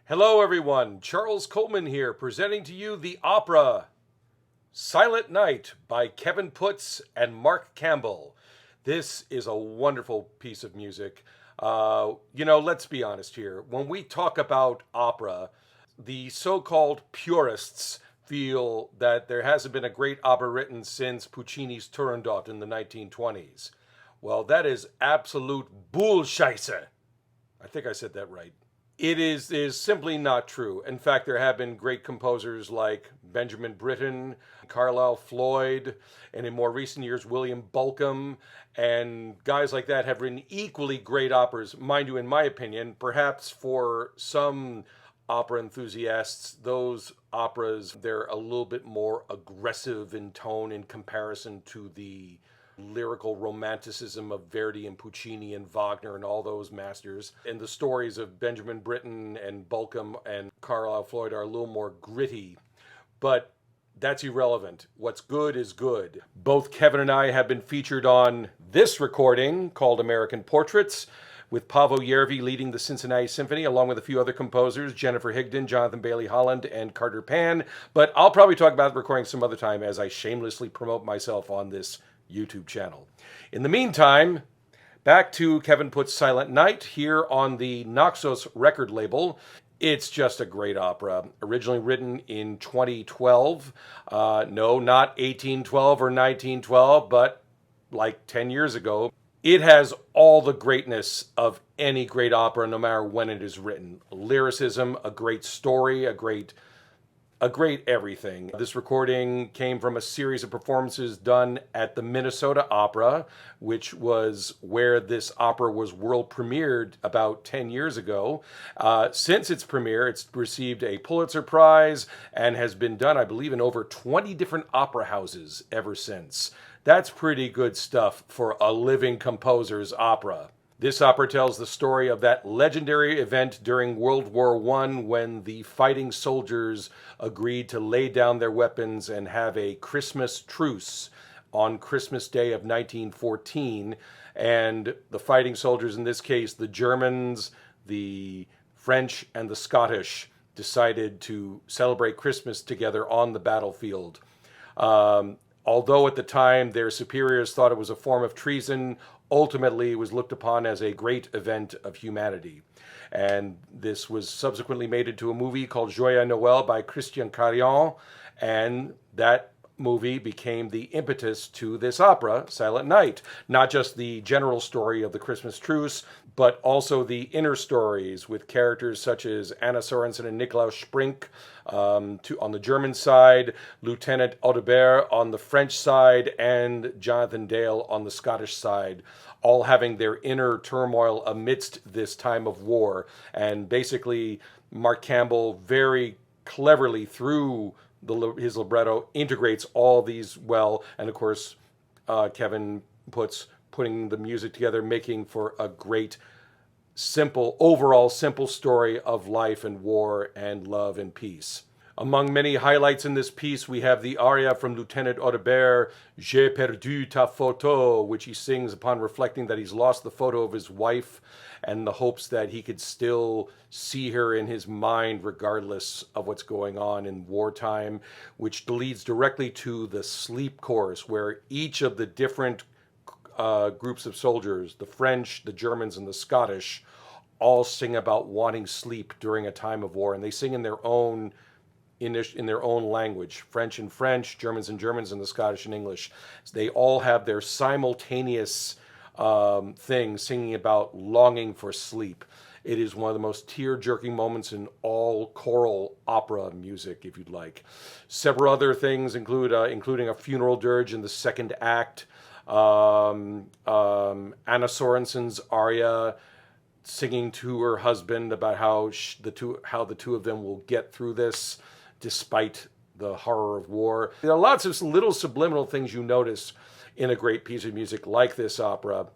Hello, everyone. Charles Coleman here, presenting to you the opera Silent Night by Kevin Puts and Mark Campbell. This is a wonderful piece of music. Let's be honest here. When we talk about opera, the so-called purists feel that there hasn't been a great opera written since Puccini's Turandot in the 1920s. Well, that is absolute bullscheisse. I think I said that right. It is simply not true. In fact, there have been great composers like Benjamin Britten, Carlisle Floyd, and in more recent years, William Balcom, and guys like that have written equally great operas. Mind you, in my opinion, perhaps for some opera enthusiasts, those operas, they're a little bit more aggressive in tone in comparison to the lyrical romanticism of Verdi and Puccini and Wagner and all those masters. And the stories of Benjamin Britten and Balcom and Carlisle Floyd are a little more gritty. But that's irrelevant. What's good is good. Both Kevin and I have been featured on this recording called American Portraits, with Paavo Järvi leading the Cincinnati Symphony, along with a few other composers, Jennifer Higdon, Jonathan Bailey Holland, and Carter Pan. But I'll probably talk about the recording some other time as I shamelessly promote myself on this YouTube channel. In the meantime, back to Kevin Puts' Silent Night here on the NAXOS record label. It's just a great opera. Originally written in 2012. No, not 1812 or 1912, but like 10 years ago. It has all the greatness of any great opera, no matter when it is written. Lyricism, a great story, a great everything. This recording came from a series of performances done at the Minnesota Opera, which was where this opera was world premiered about 10 years ago. Since its premiere, it's received a Pulitzer Prize and has been done, I believe, in over 20 different opera houses ever since. That's pretty good stuff for a living composer's opera. This opera tells the story of that legendary event during World War I when the fighting soldiers agreed to lay down their weapons and have a Christmas truce on Christmas Day of 1914. And the fighting soldiers, in this case, the Germans, the French, and the Scottish, decided to celebrate Christmas together on the battlefield. Although at the time their superiors thought it was a form of treason, ultimately it was looked upon as a great event of humanity. And this was subsequently made into a movie called Joyeux Noël by Christian Carion, and that movie became the impetus to this opera, Silent Night. Not just the general story of the Christmas truce, but also the inner stories with characters such as Anna Sorensen and Nikolaus Sprink on the German side, Lieutenant Audebert on the French side, and Jonathan Dale on the Scottish side, all having their inner turmoil amidst this time of war. And basically, Mark Campbell very cleverly through his libretto integrates all these well, and of course Kevin putting the music together, making for a great overall simple story of life and war and love and peace. Among many highlights in this piece, we have the aria from Lieutenant Audebert, J'ai perdu ta photo, which he sings upon reflecting that he's lost the photo of his wife and the hopes that he could still see her in his mind regardless of what's going on in wartime, which leads directly to the sleep chorus, where each of the different groups of soldiers, the French, the Germans, and the Scottish, all sing about wanting sleep during a time of war, and they sing in their own language, French and French, Germans and Germans, and the Scottish and English. So they all have their simultaneous thing singing about longing for sleep. It is one of the most tear-jerking moments in all choral opera music, if you'd like. Several other things including a funeral dirge in the second act, Anna Sorensen's aria singing to her husband about how the two of them will get through this despite the horror of war. There are lots of little subliminal things you notice in a great piece of music like this opera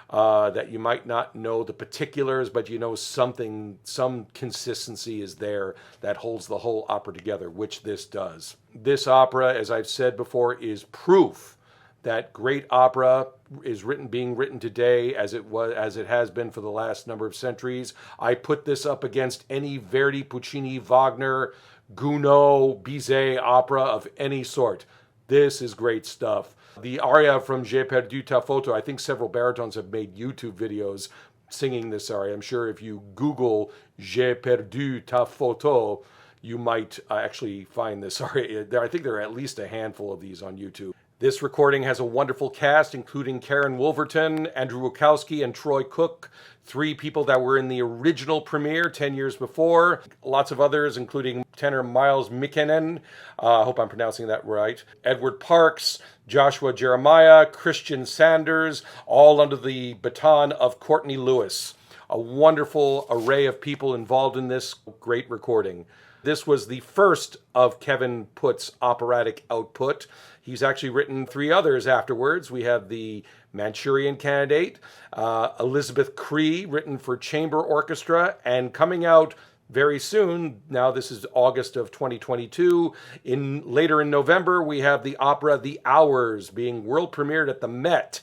that you might not know the particulars, but you know some consistency is there that holds the whole opera together, which this does. This opera, as I've said before, is proof that great opera is being written today as it has been for the last number of centuries. I put this up against any Verdi, Puccini, Wagner, Gounod, Bizet opera of any sort. This is great stuff. The aria from J'ai perdu ta photo, I think several baritones have made YouTube videos singing this aria. I'm sure if you Google J'ai perdu ta photo, you might actually find this aria. I think there are at least a handful of these on YouTube. This recording has a wonderful cast, including Karen Wolverton, Andrew Wachowski, and Troy Cook, 3 people that were in the original premiere 10 years before. Lots of others, including tenor Miles Mikkonen, I hope I'm pronouncing that right, Edward Parks, Joshua Jeremiah, Christian Sanders, all under the baton of Courtney Lewis. A wonderful array of people involved in this great recording. This was the first of Kevin Putt's operatic output. He's actually written 3 others afterwards. We have the Manchurian Candidate, Elizabeth Cree, written for chamber orchestra, and coming out very soon, now this is August of 2022, later in November, we have the opera The Hours being world premiered at the Met,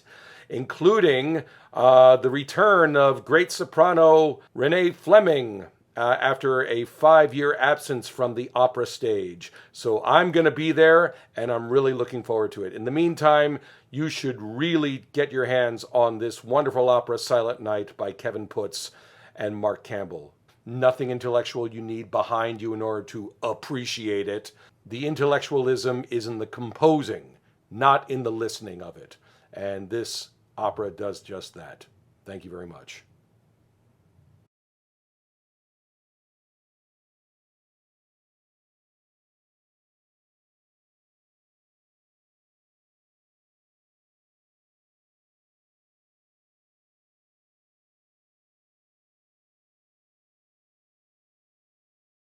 including the return of great soprano Renee Fleming, after a 5-year absence from the opera stage. So I'm going to be there, and I'm really looking forward to it. In the meantime, you should really get your hands on this wonderful opera, Silent Night, by Kevin Putz and Mark Campbell. Nothing intellectual you need behind you in order to appreciate it. The intellectualism is in the composing, not in the listening of it. And this opera does just that. Thank you very much.